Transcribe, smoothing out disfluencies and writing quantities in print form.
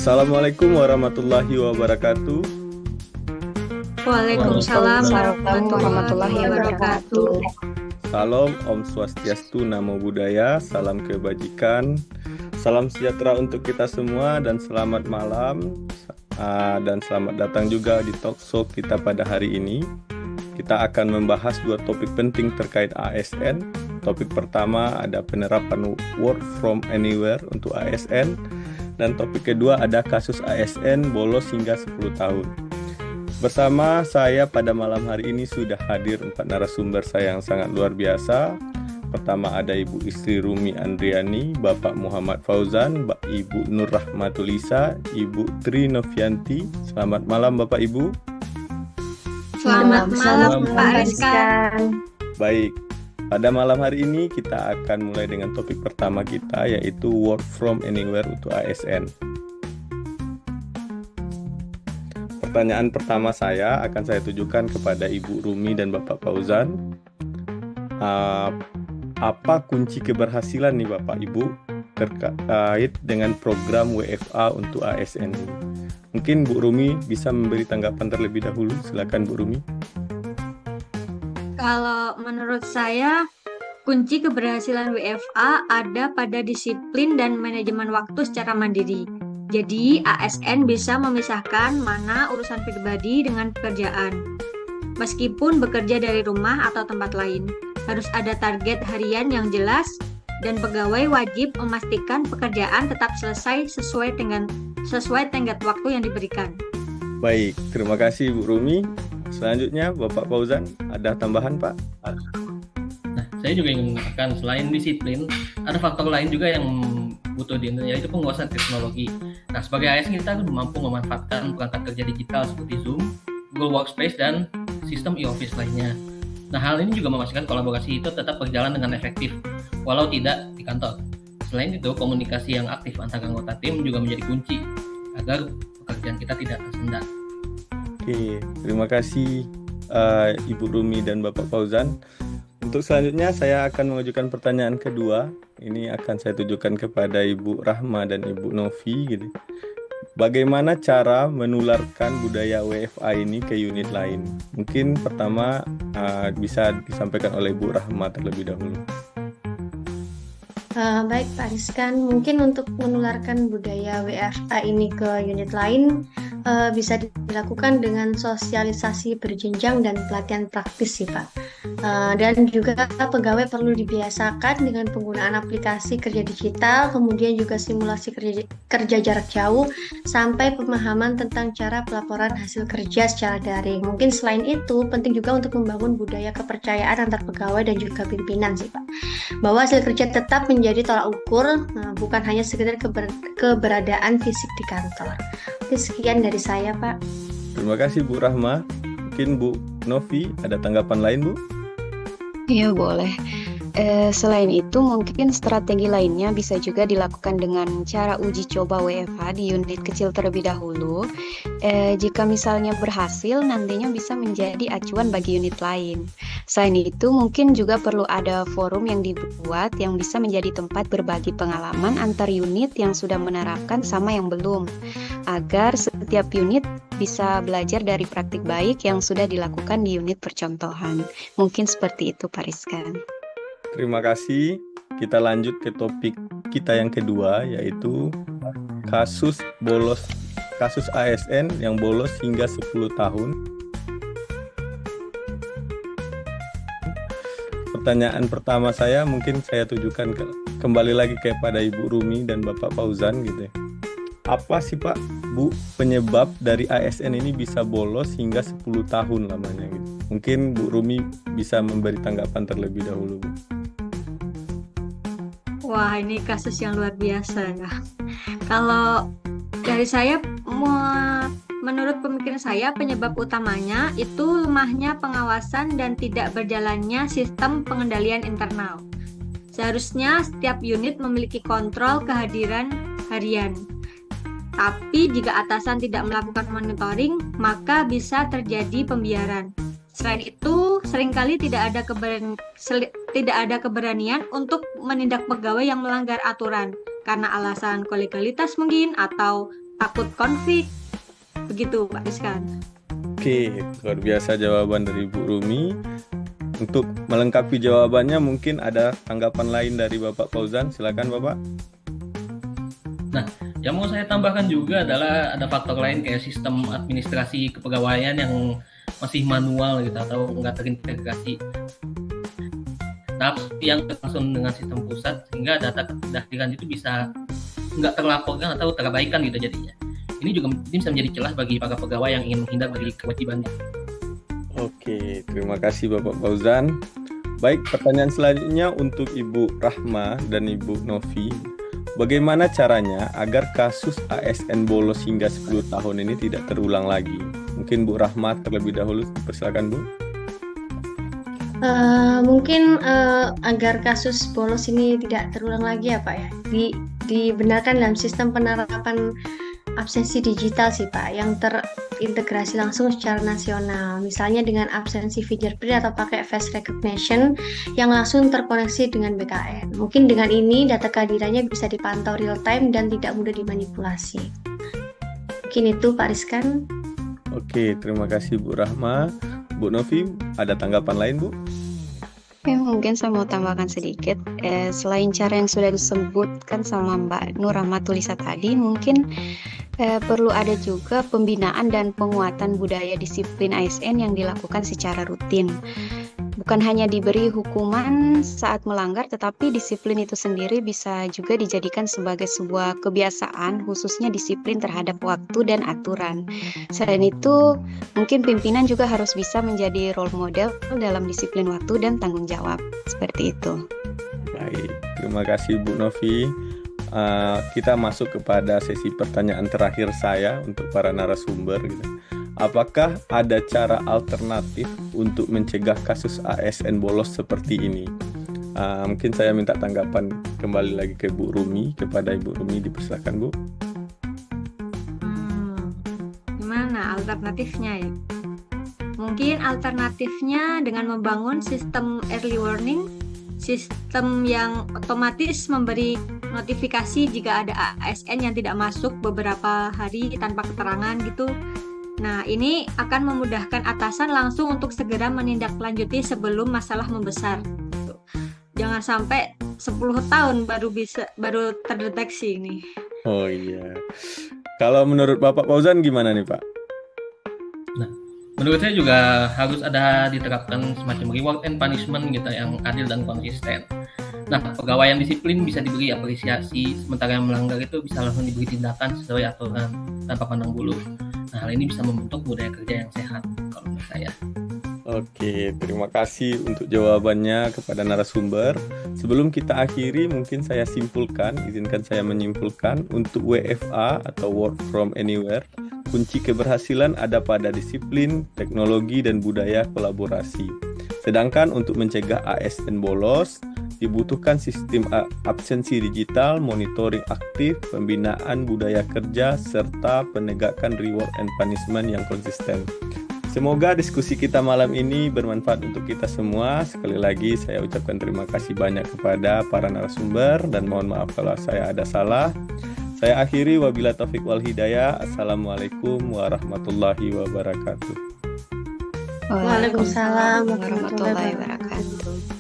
Assalamualaikum warahmatullahi wabarakatuh. Waalaikumsalam Warahmatullahi warahmatullahi wabarakatuh. Salam Om Swastiastu, Namo Buddhaya, salam kebajikan, salam sejahtera untuk kita semua dan selamat malam. Dan selamat datang juga di talkshow kita pada hari ini. Kita akan membahas dua topik penting terkait ASN. Topik pertama ada penerapan work from anywhere untuk ASN. Dan topik kedua ada kasus ASN bolos hingga 10 tahun. Bersama saya pada malam hari ini sudah hadir 4 narasumber saya yang sangat luar biasa. Pertama ada Ibu Istri Rumi Andriani, Bapak Muhammad Fauzan, Ibu Nur Rahmatulisa, Ibu Tri Novianti. Selamat malam Bapak Ibu. Selamat malam Pak Rizkan. Baik, pada malam hari ini kita akan mulai dengan topik pertama kita, yaitu work from anywhere untuk ASN. Pertanyaan pertama saya akan saya tujukan kepada Ibu Rumi dan Bapak Fauzan. Apa kunci keberhasilan nih Bapak Ibu terkait dengan program WFA untuk ASN ini? Mungkin Bu Rumi bisa memberi tanggapan terlebih dahulu. Silakan Bu Rumi. Kalau menurut saya, kunci keberhasilan WFA ada pada disiplin dan manajemen waktu secara mandiri. Jadi, ASN bisa memisahkan mana urusan pribadi dengan pekerjaan. Meskipun bekerja dari rumah atau tempat lain, harus ada target harian yang jelas dan pegawai wajib memastikan pekerjaan tetap selesai sesuai tenggat waktu yang diberikan. Baik, terima kasih Bu Rumi. Selanjutnya Bapak Fauzan, ada tambahan Pak? Nah, saya juga ingin mengatakan selain disiplin, ada faktor lain juga yang butuh yaitu penguasaan teknologi. Nah, sebagai ASN kita mampu memanfaatkan perangkat kerja digital seperti Zoom, Google Workspace, dan sistem e-office lainnya. Nah, hal ini juga memastikan kolaborasi itu tetap berjalan dengan efektif, walau tidak di kantor. Selain itu, komunikasi yang aktif antara anggota tim juga menjadi kunci agar pekerjaan kita tidak tersendat. Oke, terima kasih Ibu Rumi dan Bapak Fauzan. Untuk selanjutnya saya akan mengajukan pertanyaan kedua. Ini akan saya tujukan kepada Ibu Rahma dan Ibu Novi gitu. Bagaimana cara menularkan budaya WFA ini ke unit lain? Mungkin pertama bisa disampaikan oleh Ibu Rahma terlebih dahulu. Baik Pak Rizkan, mungkin untuk menularkan budaya WFA ini ke unit lain bisa dilakukan dengan sosialisasi berjenjang dan pelatihan praktis sih Pak. Dan juga pegawai perlu dibiasakan dengan penggunaan aplikasi kerja digital, kemudian juga simulasi kerja jarak jauh, sampai pemahaman tentang cara pelaporan hasil kerja secara daring. Mungkin selain itu, penting juga untuk membangun budaya kepercayaan antar pegawai dan juga pimpinan sih Pak. Bahwa hasil kerja tetap menjadi tolak ukur, bukan hanya sekedar keberadaan fisik di kantor. Oke, sekian dari saya Pak. Terima kasih Bu Rahma. Mungkin Bu Novi ada tanggapan lain Bu? Iya boleh. Selain itu mungkin strategi lainnya bisa juga dilakukan dengan cara uji coba WFH di unit kecil terlebih dahulu. Jika misalnya berhasil, nantinya bisa menjadi acuan bagi unit lain. Selain itu mungkin juga perlu ada forum yang dibuat yang bisa menjadi tempat berbagi pengalaman antar unit yang sudah menerapkan sama yang belum, agar setiap unit bisa belajar dari praktik baik yang sudah dilakukan di unit percontohan. Mungkin seperti itu Pak Rizkan. Terima kasih. Kita lanjut ke topik kita yang kedua, yaitu kasus ASN yang bolos hingga 10 tahun. Pertanyaan pertama saya mungkin saya tujukan kembali lagi kepada Ibu Rumi dan Bapak Fauzan gitu ya. Apa sih Pak, Bu, penyebab dari ASN ini bisa bolos hingga 10 tahun lamanya gitu? Mungkin Bu Rumi bisa memberi tanggapan terlebih dahulu, Bu. Wah, ini kasus yang luar biasa ya. Kalau dari saya, menurut pemikiran saya, penyebab utamanya itu lemahnya pengawasan dan tidak berjalannya sistem pengendalian internal. Seharusnya setiap unit memiliki kontrol kehadiran harian. Tapi jika atasan tidak melakukan monitoring, maka bisa terjadi pembiaran. Selain itu, seringkali tidak ada keberanian untuk menindak pegawai yang melanggar aturan karena alasan kolegalitas mungkin atau takut konflik. Begitu Pak Rizkan. Oke, luar biasa jawaban dari Bu Rumi. Untuk melengkapi jawabannya mungkin ada tanggapan lain dari Bapak Fauzan. Silakan Bapak. Nah, yang mau saya tambahkan juga adalah ada faktor lain kayak sistem administrasi kepegawaian yang masih manual gitu atau nggak terintegrasi. Tapi yang langsung dengan sistem pusat sehingga data ketersediaan itu bisa nggak terlaporkan atau terabaikan gitu jadinya. Ini juga bisa menjadi celah bagi para pegawai yang ingin menghindar dari kewajibannya. Oke, terima kasih Bapak Fauzan. Baik, pertanyaan selanjutnya untuk Ibu Rahma dan Ibu Novi. Bagaimana caranya agar kasus ASN bolos hingga 10 tahun ini tidak terulang lagi? Mungkin Bu Rahma terlebih dahulu, persilakan Bu. Mungkin agar kasus bolos ini tidak terulang lagi ya Pak ya, dibenarkan dalam sistem penerapan absensi digital sih Pak, yang terintegrasi langsung secara nasional, misalnya dengan absensi fingerprint atau pakai face recognition yang langsung terkoneksi dengan BKN. Mungkin dengan ini data kehadirannya bisa dipantau real time dan tidak mudah dimanipulasi. Mungkin itu Pak Rizkan. Oke, terima kasih Bu Rahma. Bu Novi, ada tanggapan lain Bu? Oke, mungkin saya mau tambahkan sedikit. Selain cara yang sudah disebutkan sama Mbak Nur Rahmatulisa tadi, mungkin perlu ada juga pembinaan dan penguatan budaya disiplin ASN yang dilakukan secara rutin. Bukan hanya diberi hukuman saat melanggar, tetapi disiplin itu sendiri bisa juga dijadikan sebagai sebuah kebiasaan, khususnya disiplin terhadap waktu dan aturan. Selain itu, mungkin pimpinan juga harus bisa menjadi role model dalam disiplin waktu dan tanggung jawab. Seperti itu. Baik, terima kasih Bu Novi. Kita masuk kepada sesi pertanyaan terakhir saya untuk para narasumber. Apakah ada cara alternatif untuk mencegah kasus ASN bolos seperti ini? Mungkin saya minta tanggapan kembali lagi ke Bu Rumi, kepada Ibu Rumi, dipersilakan Bu. Gimana alternatifnya ya? Mungkin alternatifnya dengan membangun sistem early warning, sistem yang otomatis memberi notifikasi jika ada ASN yang tidak masuk beberapa hari tanpa keterangan gitu. Nah, ini akan memudahkan atasan langsung untuk segera menindaklanjuti sebelum masalah membesar. Jangan sampai 10 tahun baru terdeteksi ini. Oh iya. Kalau menurut Bapak Fauzan gimana nih Pak? Nah, menurut saya juga harus ada diterapkan semacam reward and punishment gitu yang adil dan konsisten. Nah, pegawai yang disiplin bisa diberi apresiasi, sementara yang melanggar itu bisa langsung diberi tindakan sesuai aturan tanpa pandang bulu. Nah, hal ini bisa membentuk budaya kerja yang sehat kalau menurut saya. Oke, terima kasih untuk jawabannya kepada narasumber. Sebelum kita akhiri, mungkin saya simpulkan, izinkan saya menyimpulkan untuk WFA atau Work from Anywhere, kunci keberhasilan ada pada disiplin, teknologi, dan budaya kolaborasi. Sedangkan untuk mencegah ASN bolos, dibutuhkan sistem absensi digital, monitoring aktif, pembinaan budaya kerja, serta penegakan reward and punishment yang konsisten. Semoga diskusi kita malam ini bermanfaat untuk kita semua. Sekali lagi saya ucapkan terima kasih banyak kepada para narasumber dan mohon maaf kalau saya ada salah. Saya akhiri wabillahi taufiq wal hidayah. Assalamualaikum warahmatullahi wabarakatuh. Waalaikumsalam warahmatullahi wabarakatuh.